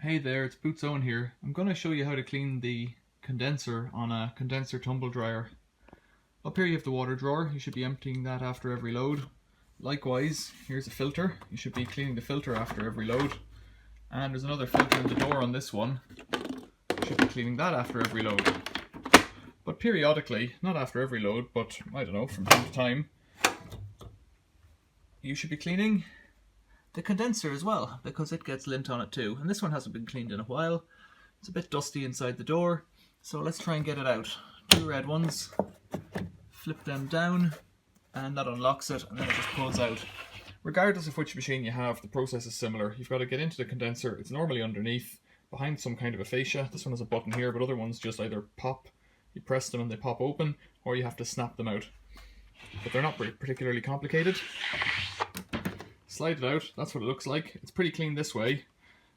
Hey there, it's Boots Owen here. I'm going to show you how to clean the condenser on a condenser tumble dryer. Up here you have the water drawer. You should be emptying that after every load. Likewise, here's a filter. You should be cleaning the filter after every load. And there's another filter in the door on this one. You should be cleaning that after every load. But periodically, not after every load, but I don't know, from time to time, you should be cleaning the condenser as well, because it gets lint on it too. And this one hasn't been cleaned in a while. It's a bit dusty inside the door, so let's try and get it out. Two red ones, flip them down, and that unlocks it, and then it just pulls out. Regardless of which machine you have, the process is similar. You've got to get into the condenser. It's normally underneath, behind some kind of a fascia. This one has a button here, but other ones just either pop, you press them and they pop open, or you have to snap them out. But they're not particularly complicated. Slide it out, that's what it looks like. It's pretty clean this way,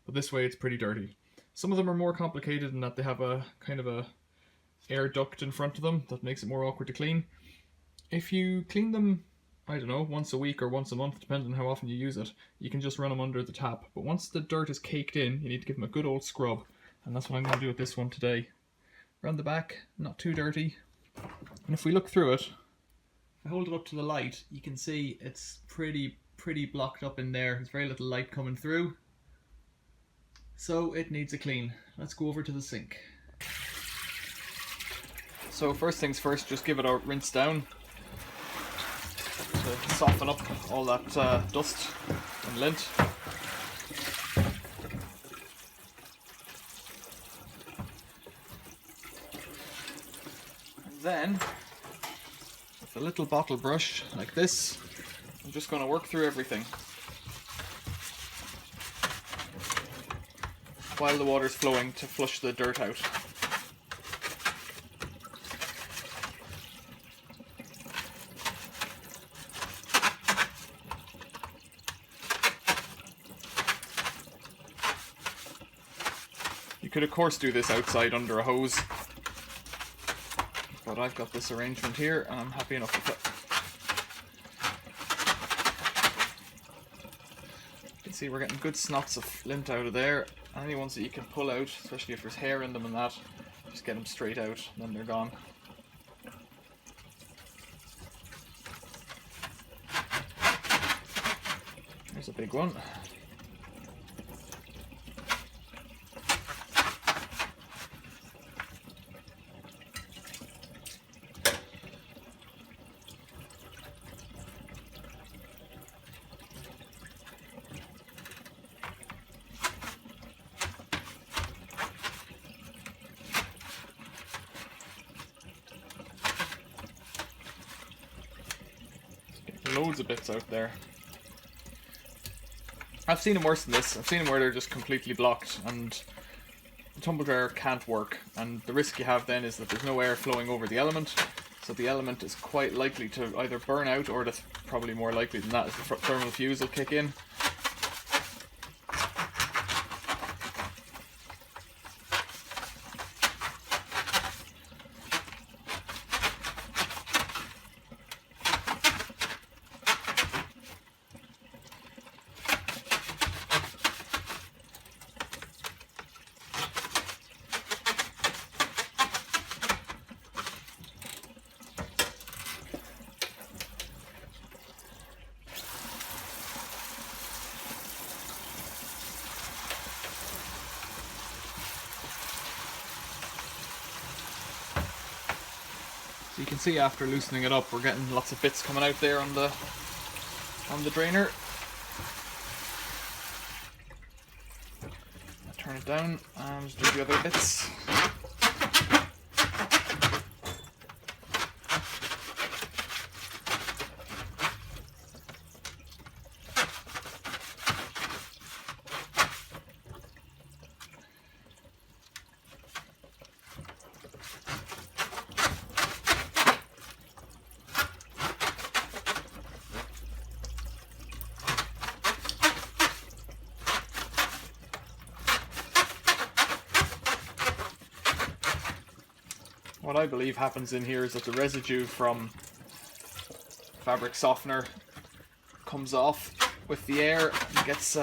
but this way it's pretty dirty. Some of them are more complicated in that they have a kind of a air duct in front of them that makes it more awkward to clean. If you clean them, I don't know, once a week or once a month, depending on how often you use it, you can just run them under the tap. But once the dirt is caked in, you need to give them a good old scrub. And that's what I'm going to do with this one today. Around the back, not too dirty. And if we look through it, if I hold it up to the light, you can see it's pretty blocked up in there. There's very little light coming through, so it needs a clean. Let's go over to the sink. So first things first, just give it a rinse down to soften up all that dust and lint. And then with a little bottle brush like this, I'm just going to work through everything while the water's flowing to flush the dirt out. You could of course do this outside under a hose, but I've got this arrangement here and I'm happy enough with it. See, we're getting good snots of lint out of there. Any ones that you can pull out, especially if there's hair in them and that, just get them straight out and then they're gone. There's a big one. Loads of bits out there. I've seen them worse than this. I've seen them where they're just completely blocked and the tumble dryer can't work, and the risk you have then is that there's no air flowing over the element, so the element is quite likely to either burn out, or that's probably more likely than that is the thermal fuse will kick in. So you can see after loosening it up, we're getting lots of bits coming out there on the drainer. I'll turn it down and do the other bits. What I believe happens in here is that the residue from fabric softener comes off with the air and gets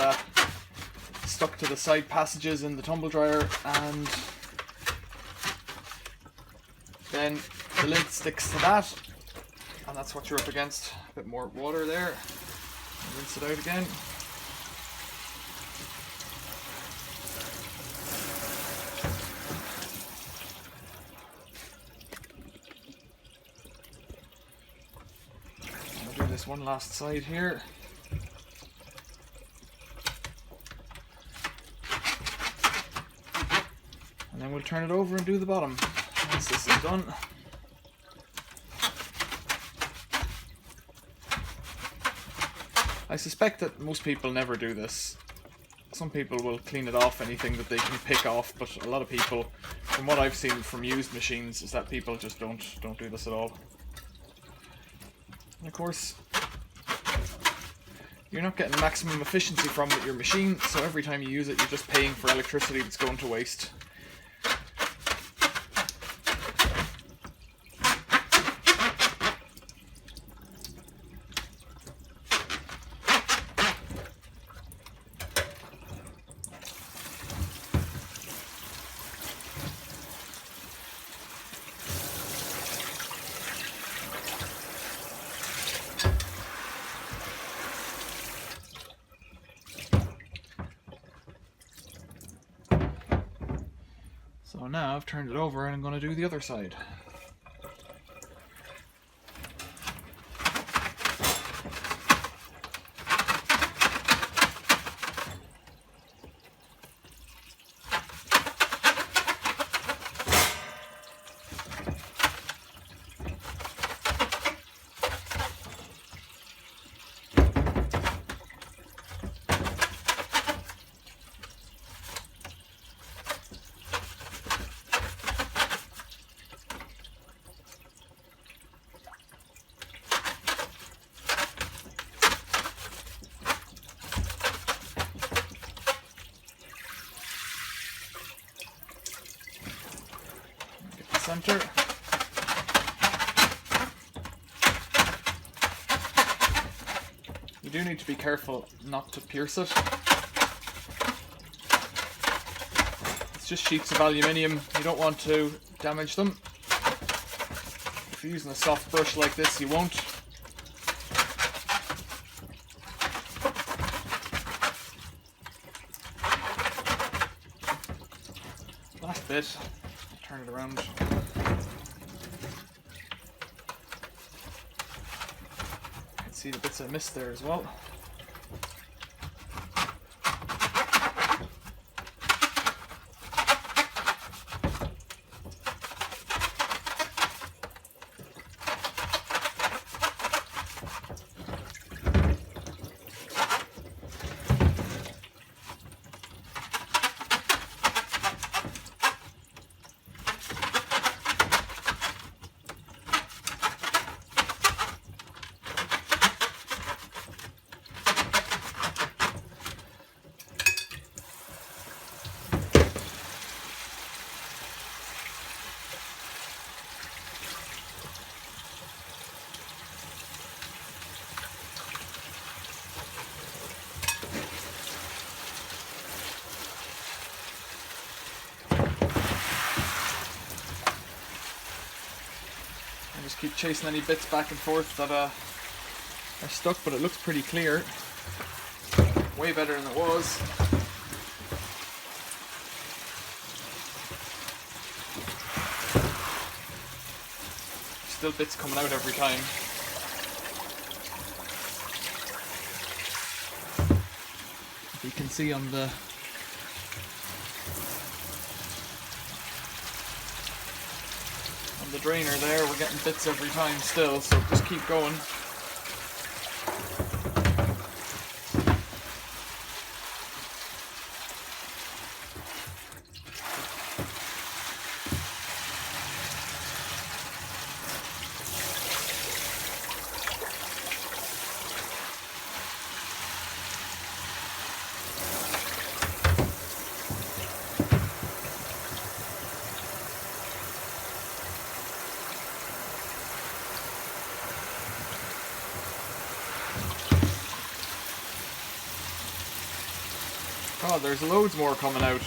stuck to the side passages in the tumble dryer, and then the lint sticks to that, and that's what you're up against. A bit more water there, and rinse it out again. I'll do this one last side here. And then we'll turn it over and do the bottom once this is done. I suspect that most people never do this. Some people will clean it off anything that they can pick off, but a lot of people, from what I've seen from used machines, is that people just don't do this at all. And of course, you're not getting maximum efficiency from your machine, so every time you use it, you're just paying for electricity that's going to waste. So now I've turned it over and I'm going to do the other side. Center. You do need to be careful not to pierce it. It's just sheets of aluminium. You don't want to damage them. If you're using a soft brush like this, you won't. Last bit. Turn it around. See the bits I missed there as well. Just keep chasing any bits back and forth that are stuck, but it looks pretty clear. Way better than it was. Still bits coming out every time. You can see on the drainer there, we're getting bits every time still, so just keep going. Oh, there's loads more coming out.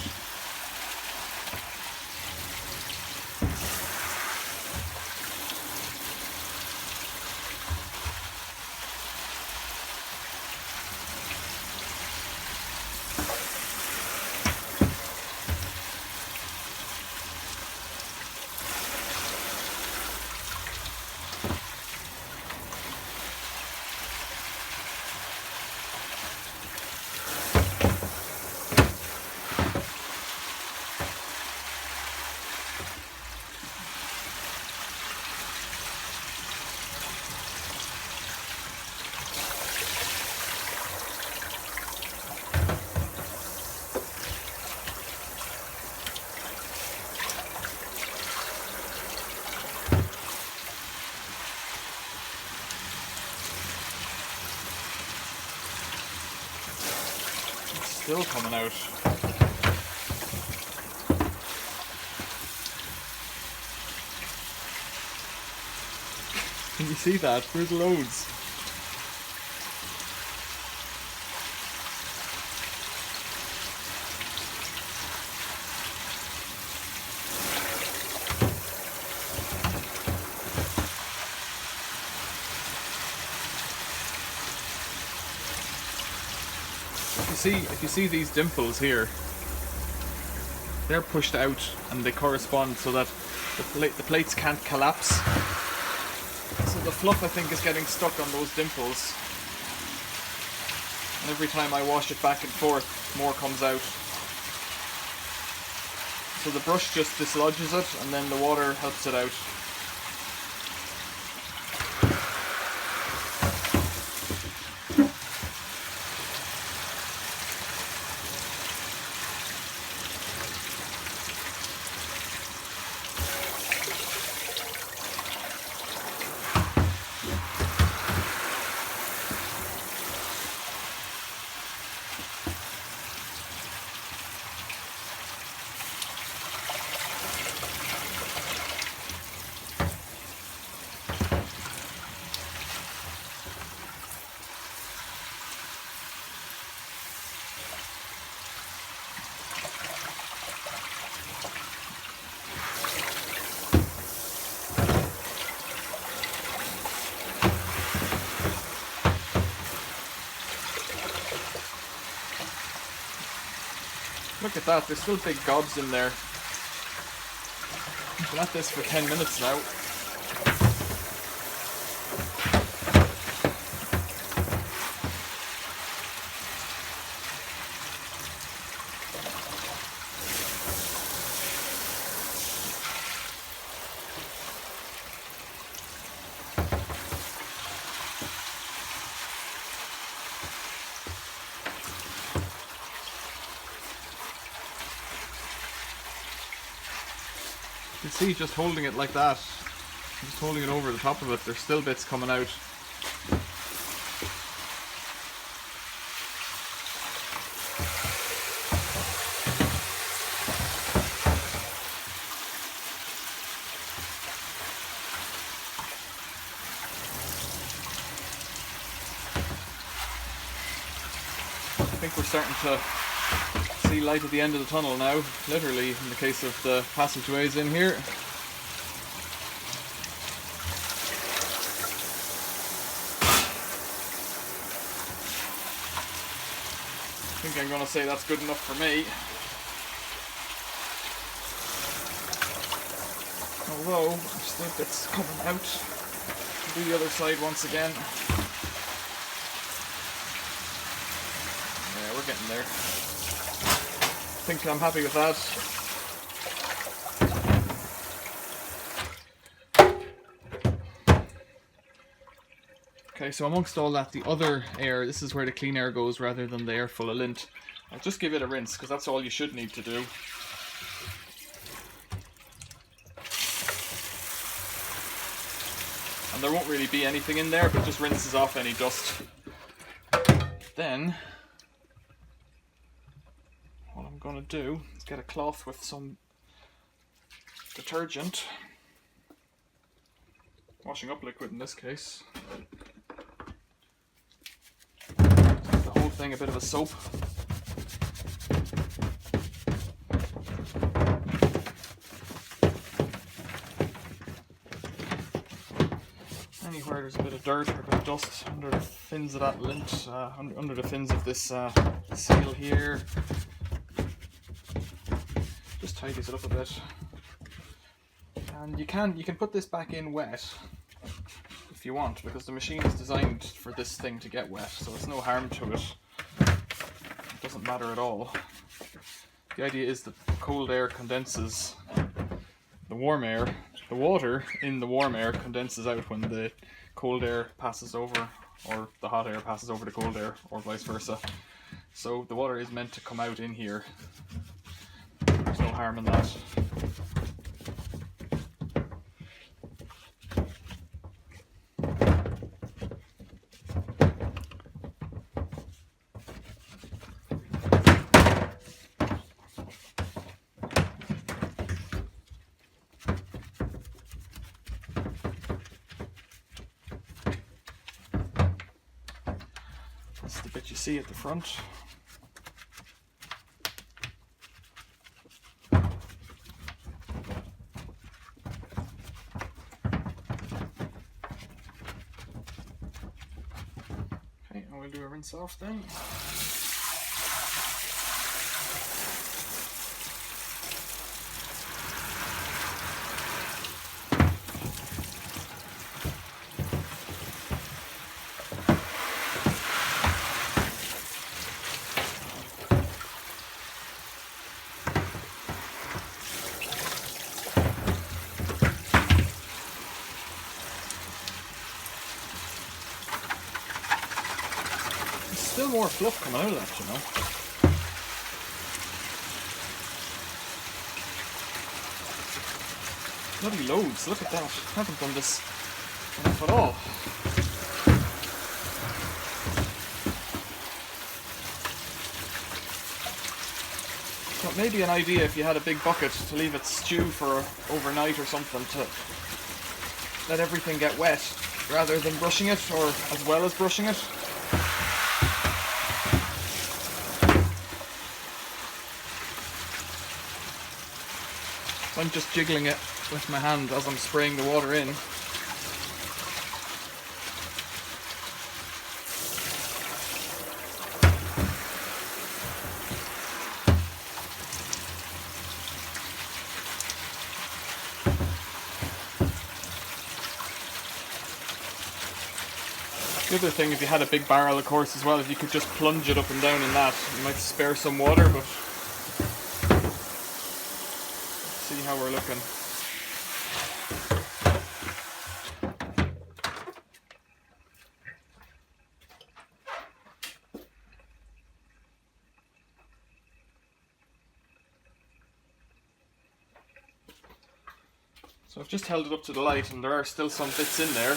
Still coming out. Can you see that? There's loads. If you see these dimples here, they're pushed out and they correspond so that the plates can't collapse. So the fluff, I think, is getting stuck on those dimples. And every time I wash it back and forth, more comes out. So the brush just dislodges it and then the water helps it out. Look at that, there's still big gobs in there. I've been at this for 10 minutes now. You can see just holding it like that, just holding it over the top of it, there's still bits coming out. I think we're starting to see light at the end of the tunnel now, literally, in the case of the passageways in here. I think I'm going to say that's good enough for me. Although, there's still bits coming out. I'll do the other side once again. Yeah, we're getting there. I think I'm happy with that. Okay, so amongst all that, the other air, this is where the clean air goes rather than the air full of lint. I'll just give it a rinse because that's all you should need to do. And there won't really be anything in there, but it just rinses off any dust. Then what I'm going to do is get a cloth with some detergent, washing up liquid in this case. Give the whole thing a bit of a soap. somewhere there's a bit of dirt or a bit of dust under the fins of that lint, under the fins of this seal here. Just tidies it up a bit. And you can put this back in wet if you want, because the machine is designed for this thing to get wet, so it's no harm to it. It doesn't matter at all. The idea is that the cold air condenses the warm air. The water in the warm air condenses out when the cold air passes over, or the hot air passes over the cold air, or vice versa. So the water is meant to come out in here. There's no harm in that. That's the bit you see at the front. Okay, and we'll do a rinse off then. Still more fluff coming out of that, you know. Bloody loads, look at that. I haven't done this enough at all. So maybe an idea if you had a big bucket to leave it stew for overnight or something, to let everything get wet rather than brushing it, or as well as brushing it. I'm just jiggling it with my hand as I'm spraying the water in. The other thing, if you had a big barrel, of course, as well, if you could just plunge it up and down in that, you might spare some water, but see how we're looking. So I've just held it up to the light and there are still some bits in there.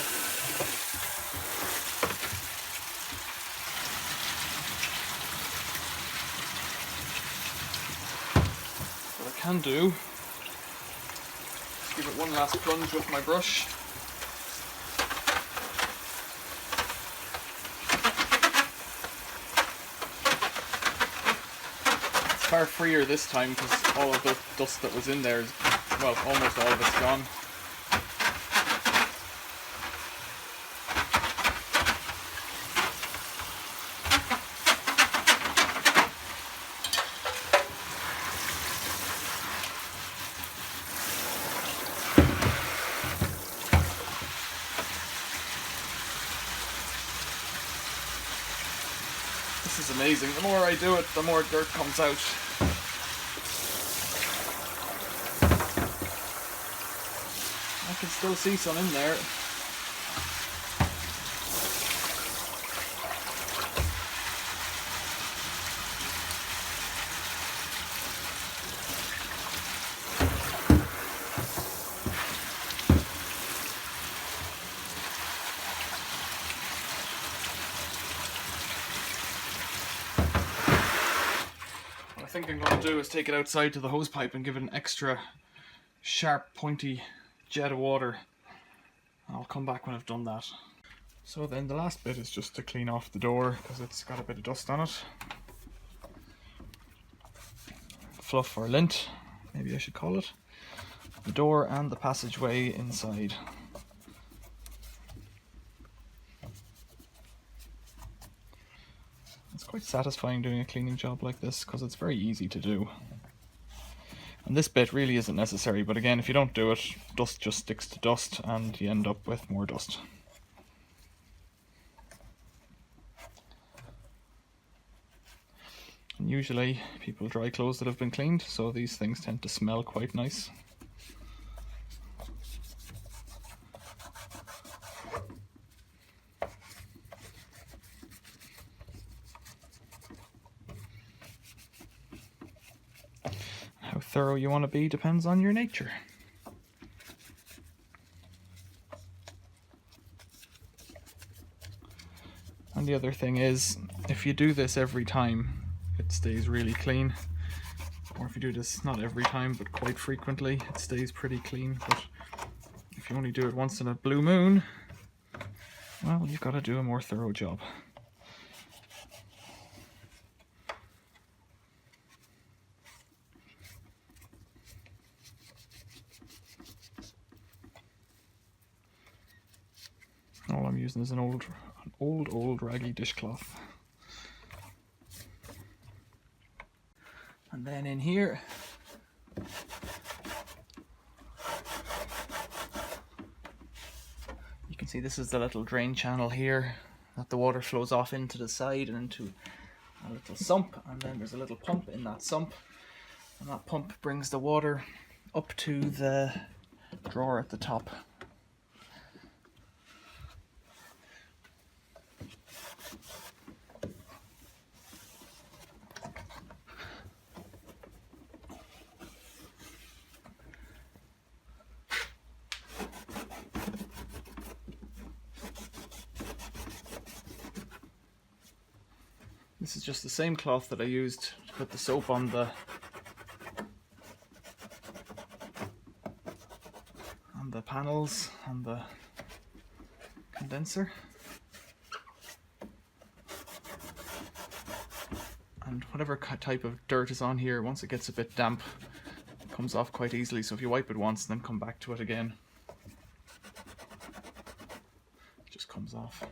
What I can do, give it one last plunge with my brush. It's far freer this time because all of the dust that was in there is, well, almost all of it's gone. This is amazing. The more I do it, the more dirt comes out. I can still see some in there. What I think I'm going to do is take it outside to the hose pipe and give it an extra sharp, pointy jet of water. I'll come back when I've done that. So then the last bit is just to clean off the door because it's got a bit of dust on it. Fluff or lint, maybe I should call it. The door and the passageway inside. satisfying doing a cleaning job like this because it's very easy to do. And this bit really isn't necessary, but again, if you don't do it, dust just sticks to dust and you end up with more dust. And usually people dry clothes that have been cleaned, so these things tend to smell quite nice. How thorough you want to be depends on your nature. And the other thing is, if you do this every time, it stays really clean. Or if you do this not every time, but quite frequently, it stays pretty clean. But if you only do it once in a blue moon, well, you've got to do a more thorough job. All I'm using is an old raggy dishcloth. And then in here, you can see this is the little drain channel here that the water flows off into the side and into a little sump, and then there's a little pump in that sump, and that pump brings the water up to the drawer at the top. This is just the same cloth that I used to put the soap on the panels on the condenser. And whatever type of dirt is on here, once it gets a bit damp, it comes off quite easily. So if you wipe it once and then come back to it again, it just comes off.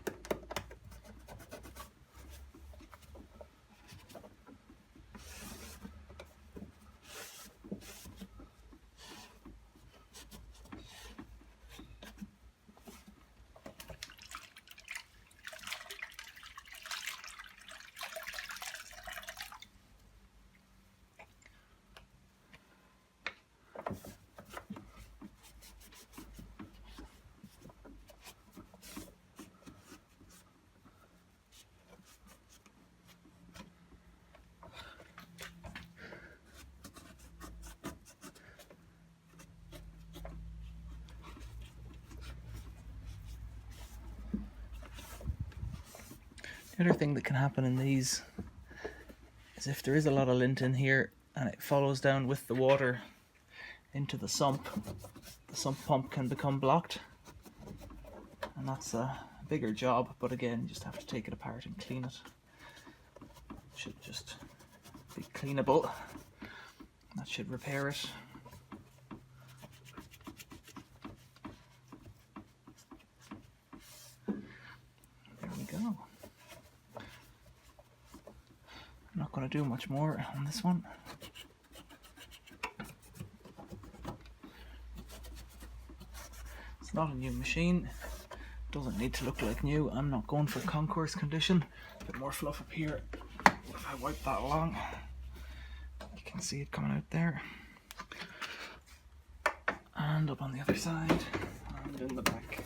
The other thing that can happen in these is if there is a lot of lint in here and it follows down with the water into the sump pump can become blocked, and that's a bigger job, but again, you just have to take it apart and clean it. It should just be cleanable. That should repair it. There we go. I'm not going to do much more on this one. It's not a new machine. Doesn't need to look like new. I'm not going for concourse condition. A bit more fluff up here. If I wipe that along, you can see it coming out there. And up on the other side, and in the back.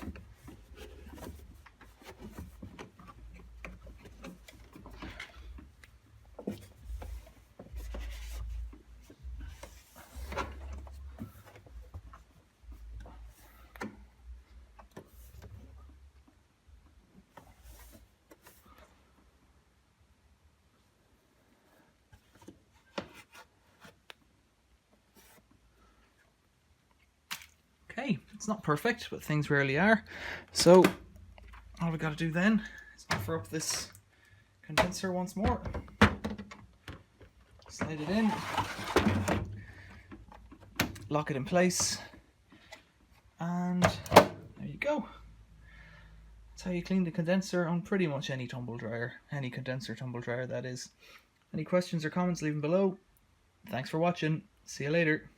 Okay, it's not perfect, but things rarely are. So all we got to do then is offer up this condenser once more. Slide it in, lock it in place, and there you go. That's how you clean the condenser on pretty much any tumble dryer, any condenser tumble dryer that is. Any questions or comments, leave them below. Thanks for watching. See you later.